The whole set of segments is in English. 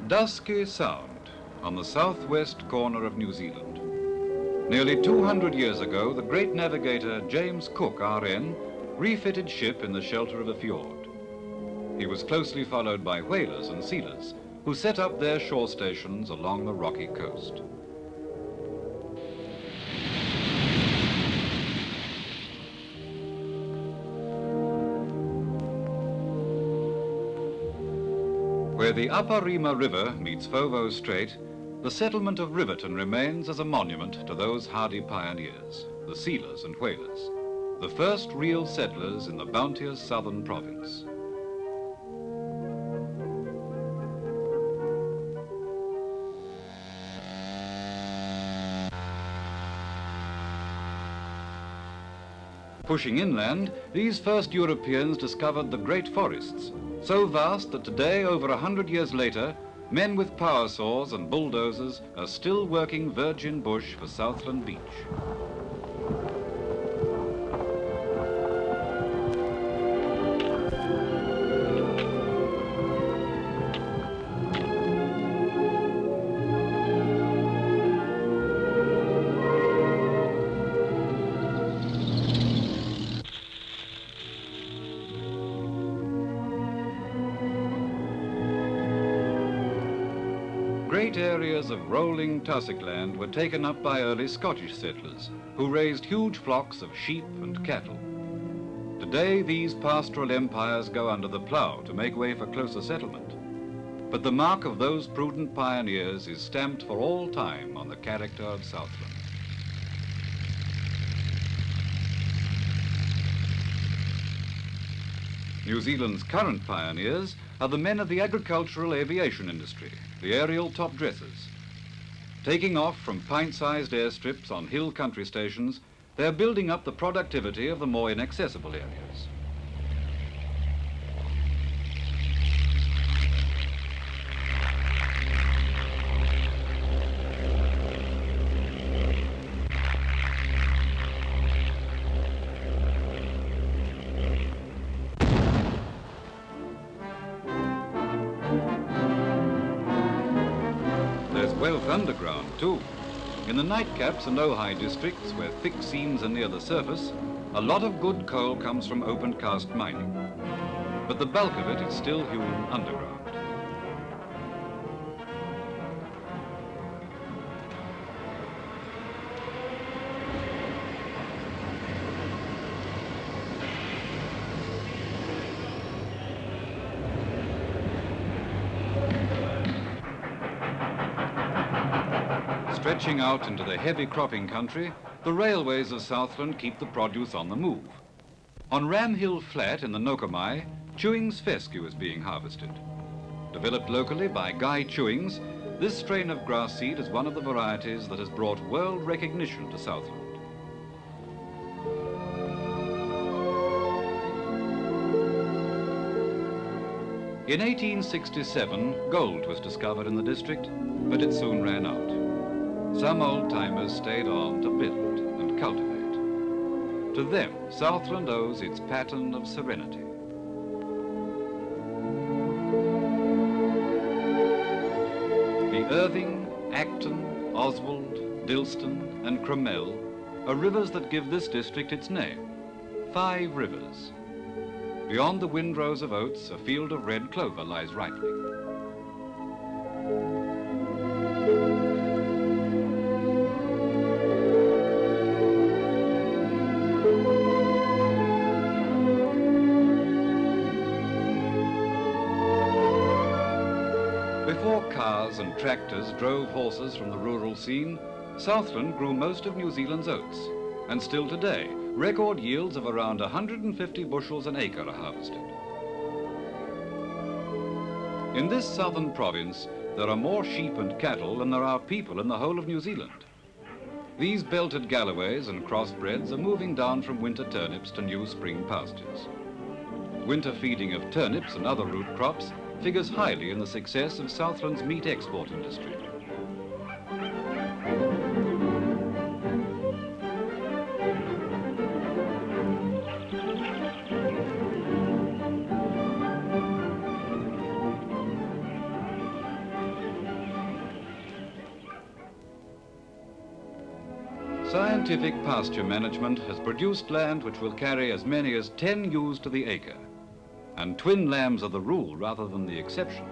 Dusky Sound, on the southwest corner of New Zealand. Nearly 200 years ago, the great navigator James Cook, RN, refitted ship in the shelter of a fjord. He was closely followed by whalers and sealers, who set up their shore stations along the rocky coast. Where the Upper Rima River meets Foveaux Strait, the settlement of Riverton remains as a monument to those hardy pioneers, the sealers and whalers, the first real settlers in the bounteous southern province. Pushing inland, these first Europeans discovered the great forests, so vast that today, over 100 years later, men with power saws and bulldozers are still working virgin bush for Southland Beach. Great areas of rolling tussock land were taken up by early Scottish settlers, who raised huge flocks of sheep and cattle. Today, these pastoral empires go under the plough to make way for closer settlement. But the mark of those prudent pioneers is stamped for all time on the character of Southland. New Zealand's current pioneers are the men of the agricultural aviation industry, the aerial top dressers. Taking off from pint-sized airstrips on hill country stations, they're building up the productivity of the more inaccessible areas. Wealth underground, too. In the nightcaps and Ojai districts, where thick seams are near the surface, a lot of good coal comes from open cast mining. But the bulk of it is still hewn underground. Stretching out into the heavy cropping country, the railways of Southland keep the produce on the move. On Ram Hill Flat in the Nokamai, Chewings fescue is being harvested. Developed locally by Guy Chewings, this strain of grass seed is one of the varieties that has brought world recognition to Southland. In 1867, gold was discovered in the district, but it soon ran out. Some old-timers stayed on to build and cultivate. To them, Southland owes its pattern of serenity. The Irving, Acton, Oswald, Dilston and Cromell are rivers that give this district its name. 5 rivers. Beyond the windrows of oats, a field of red clover lies ripening. Before cars and tractors drove horses from the rural scene, Southland grew most of New Zealand's oats, and still today, record yields of around 150 bushels an acre are harvested. In this southern province, there are more sheep and cattle than there are people in the whole of New Zealand. These belted Galloways and crossbreds are moving down from winter turnips to new spring pastures. Winter feeding of turnips and other root crops figures highly in the success of Southland's meat export industry. Scientific pasture management has produced land which will carry as many as 10 ewes to the acre, and twin lambs are the rule rather than the exception.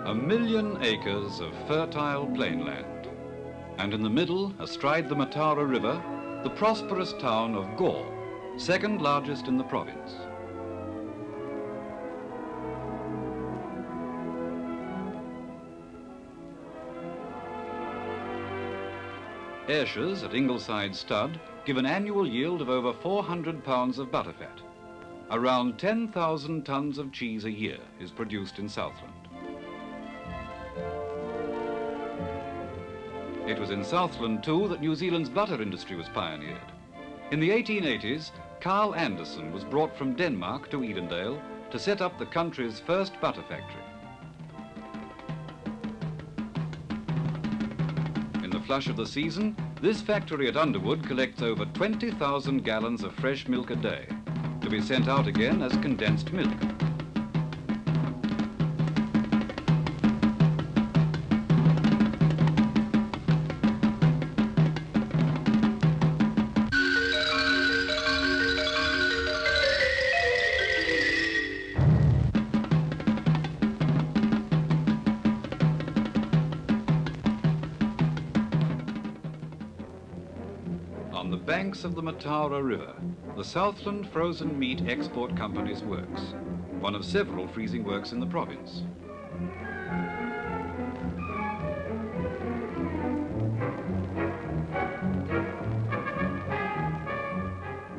A million acres of fertile plainland, and in the middle, astride the Maoris River, the prosperous town of Gore, second largest in the province. Ayrshires at Ingleside Stud give an annual yield of over 400 pounds of butterfat. Around 10,000 tons of cheese a year is produced in Southland. It was in Southland, too, that New Zealand's butter industry was pioneered. In the 1880s, Carl Anderson was brought from Denmark to Edendale to set up the country's first butter factory. In the flush of the season, this factory at Underwood collects over 20,000 gallons of fresh milk a day, to be sent out again as condensed milk. On the banks of the Maoris River, the Southland Frozen Meat Export Company's works, one of several freezing works in the province.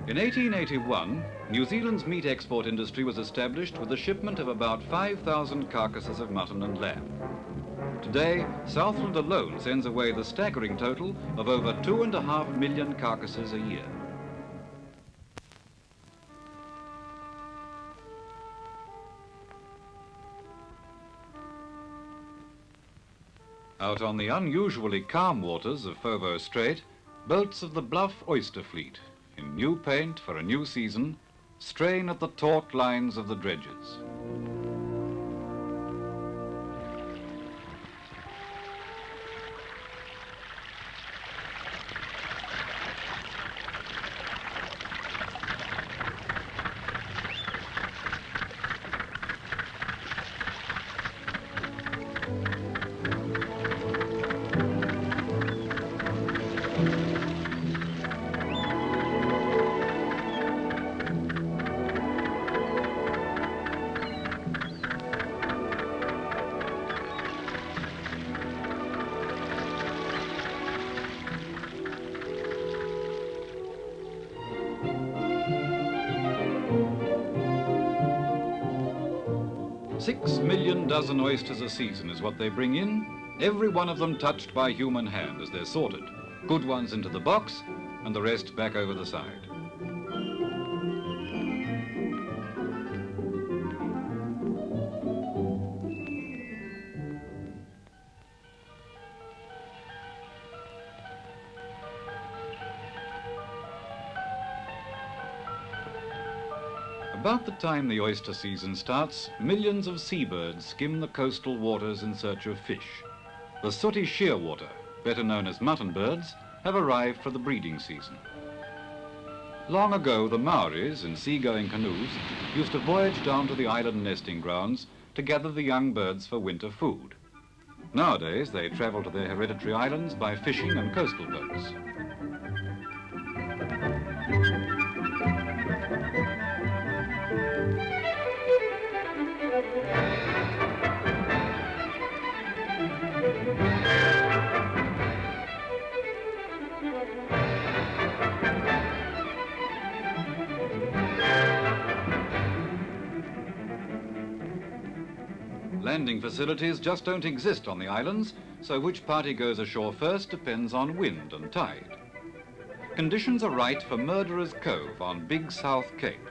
In 1881, New Zealand's meat export industry was established with a shipment of about 5,000 carcasses of mutton and lamb. Today, Southland alone sends away the staggering total of over 2.5 million carcasses a year. Out on the unusually calm waters of Foveaux Strait, boats of the bluff Oyster fleet, in new paint for a new season, strain at the taut lines of the dredges. Six million dozen oysters a season is what they bring in, every one of them touched by human hand as they're sorted. Good ones into the box and the rest back over the side. About the time the oyster season starts, millions of seabirds skim the coastal waters in search of fish. The sooty shearwater, better known as mutton birds, have arrived for the breeding season. Long ago, the Maoris, in seagoing canoes, used to voyage down to the island nesting grounds to gather the young birds for winter food. Nowadays, they travel to their hereditary islands by fishing and coastal boats. Landing facilities just don't exist on the islands, so which party goes ashore first depends on wind and tide. Conditions are right for Murderer's Cove on Big South Cape.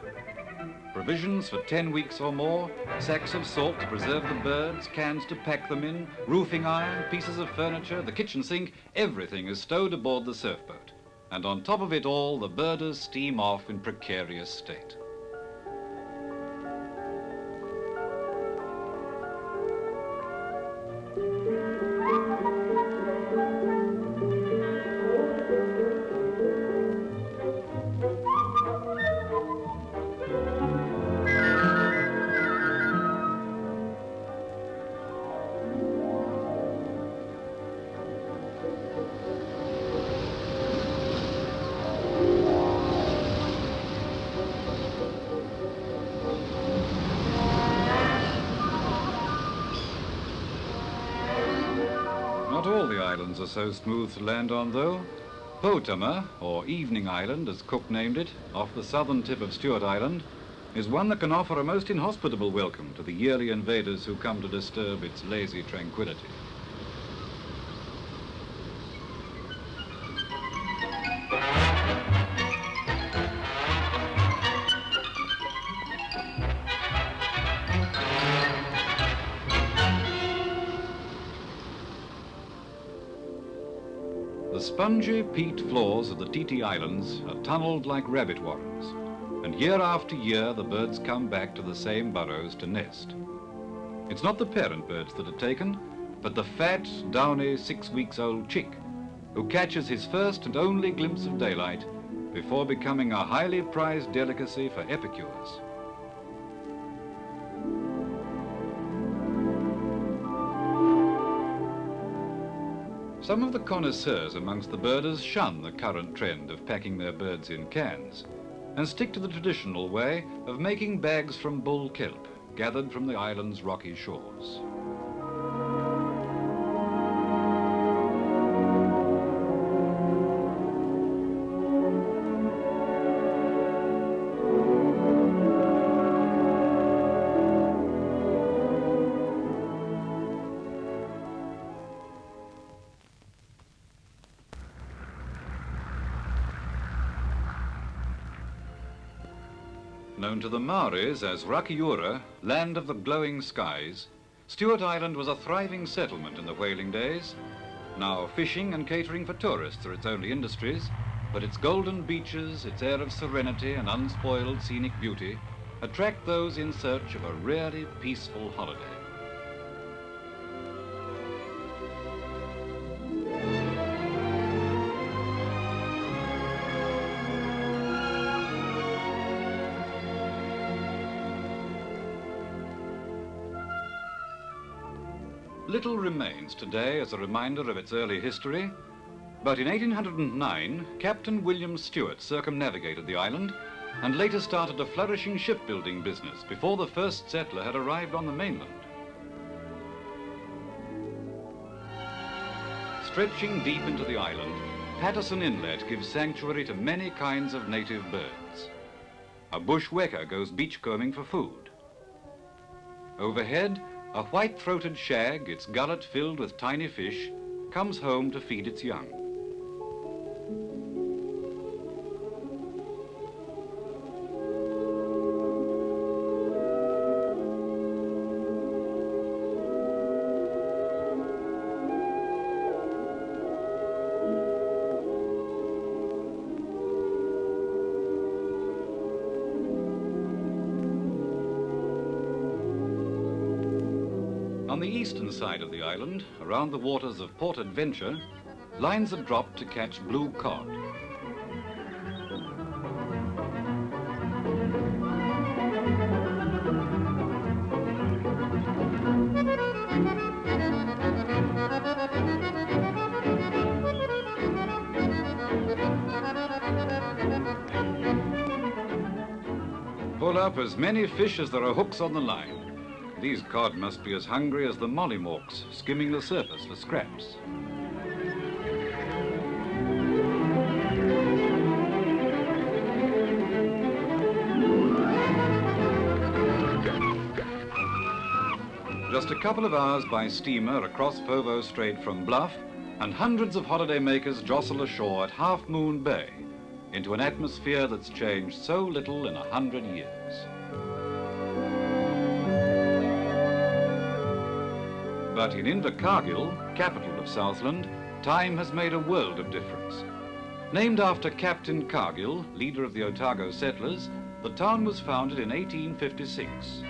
Provisions for 10 weeks or more, sacks of salt to preserve the birds, cans to pack them in, roofing iron, pieces of furniture, the kitchen sink, everything is stowed aboard the surfboat. and on top of it all, the birders steam off in precarious state. Not all the islands are so smooth to land on, though. Potama, or Evening Island, as Cook named it, off the southern tip of Stewart Island, is one that can offer a most inhospitable welcome to the yearly invaders who come to disturb its lazy tranquility. The spongy peat floors of the Titi Islands are tunneled like rabbit warrens, and year after year the birds come back to the same burrows to nest. It's not the parent birds that are taken, but the fat, downy 6-week-old chick, who catches his first and only glimpse of daylight before becoming a highly prized delicacy for epicures. Some of the connoisseurs amongst the birders shun the current trend of packing their birds in cans and stick to the traditional way of making bags from bull kelp, gathered from the island's rocky shores. Known to the Maoris as Rakiura, land of the glowing skies, Stewart Island was a thriving settlement in the whaling days. Now fishing and catering for tourists are its only industries, but its golden beaches, its air of serenity and unspoiled scenic beauty attract those in search of a really peaceful holiday. Little remains today as a reminder of its early history, but in 1809, Captain William Stewart circumnavigated the island and later started a flourishing shipbuilding business before the first settler had arrived on the mainland. Stretching deep into the island, Patterson Inlet gives sanctuary to many kinds of native birds. A bushwhacker goes beachcombing for food. Overhead, a white-throated shag, its gullet filled with tiny fish, comes home to feed its young. On the eastern side of the island, around the waters of Port Adventure, lines are dropped to catch blue cod. Pull up as many fish as there are hooks on the line. These cod must be as hungry as the mollymawks, skimming the surface for scraps. Just a couple of hours by steamer across Foveaux Strait from Bluff, and hundreds of holidaymakers jostle ashore at Half Moon Bay into an atmosphere that's changed so little in 100 years. But in Invercargill, capital of Southland, time has made a world of difference. Named after Captain Cargill, leader of the Otago settlers, the town was founded in 1856.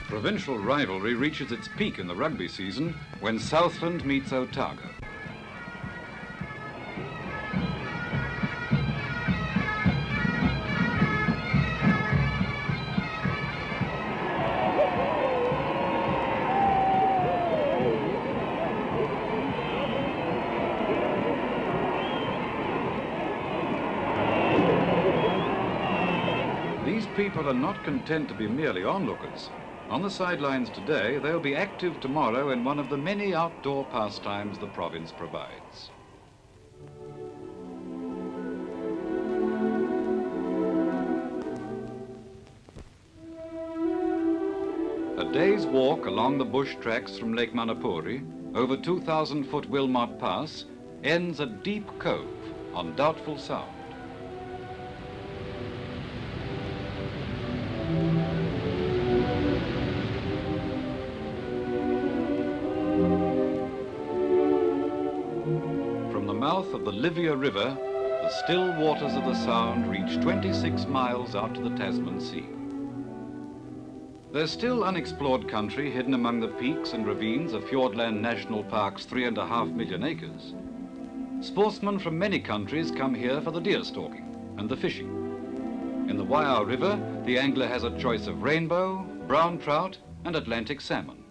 Provincial rivalry reaches its peak in the rugby season when Southland meets Otago. These people are not content to be merely onlookers. On the sidelines today, they'll be active tomorrow in one of the many outdoor pastimes the province provides. A day's walk along the bush tracks from Lake Manapuri, over 2,000-foot Wilmot Pass, ends at Deep Cove on Doubtful Sound. Mouth of the Livia River, the still waters of the Sound reach 26 miles out to the Tasman Sea. There's still unexplored country hidden among the peaks and ravines of Fjordland National Park's 3.5 million acres. Sportsmen from many countries come here for the deer stalking and the fishing. In the Waiau River, the angler has a choice of rainbow, brown trout, and Atlantic salmon.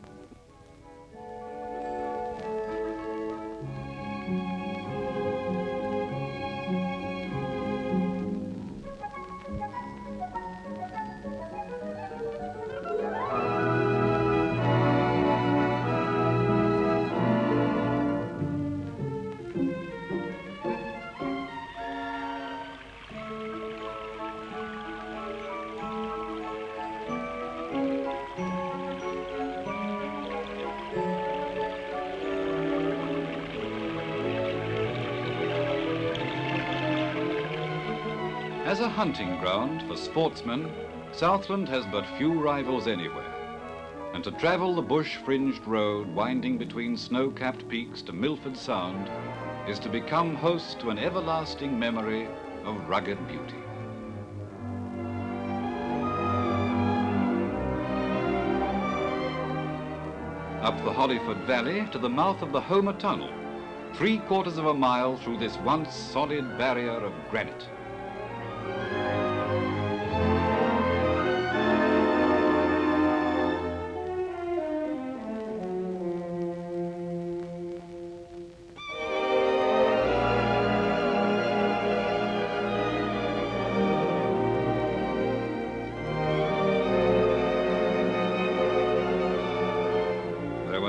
As a hunting ground for sportsmen, Southland has but few rivals anywhere. And to travel the bush-fringed road winding between snow-capped peaks to Milford Sound is to become host to an everlasting memory of rugged beauty. Up the Hollyford Valley to the mouth of the Homer Tunnel, 3/4 of a mile through this once solid barrier of granite.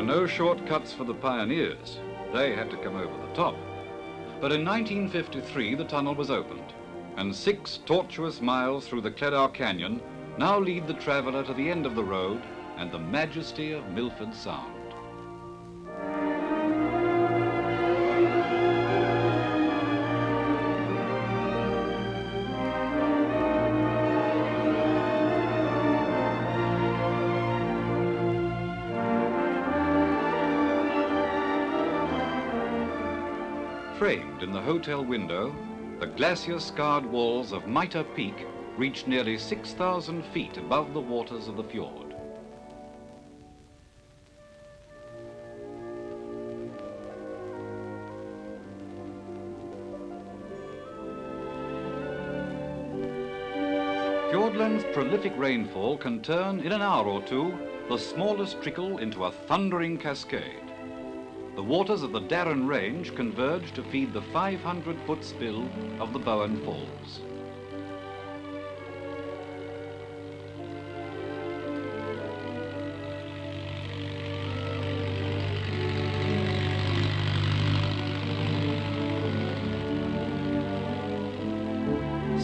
No shortcuts for the pioneers. They had to come over the top. But in 1953, the tunnel was opened, and 6 tortuous miles through the Cledar Canyon now lead the traveler to the end of the road and the majesty of Milford Sound. Framed in the hotel window, the glacier-scarred walls of Mitre Peak reach nearly 6,000 feet above the waters of the fjord. Fjordland's prolific rainfall can turn in an hour or two the smallest trickle into a thundering cascade. The waters of the Darren Range converge to feed the 500-foot spill of the Bowen Falls.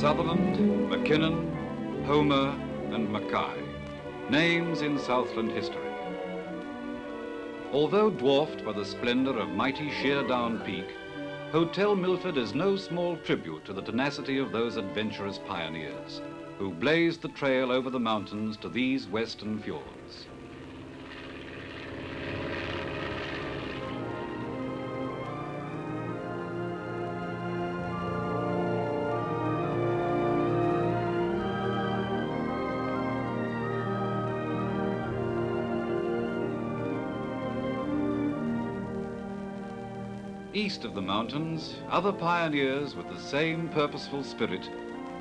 Sutherland, McKinnon, Homer, and Mackay, names in Southland history. Although dwarfed by the splendor of mighty Sheer-Down Peak, Hotel Milford is no small tribute to the tenacity of those adventurous pioneers who blazed the trail over the mountains to these western fjords. East of the mountains, other pioneers with the same purposeful spirit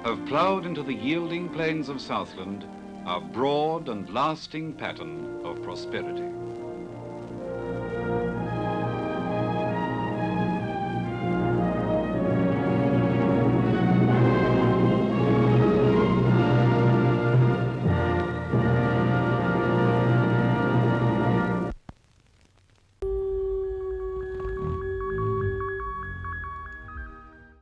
have ploughed into the yielding plains of Southland a broad and lasting pattern of prosperity.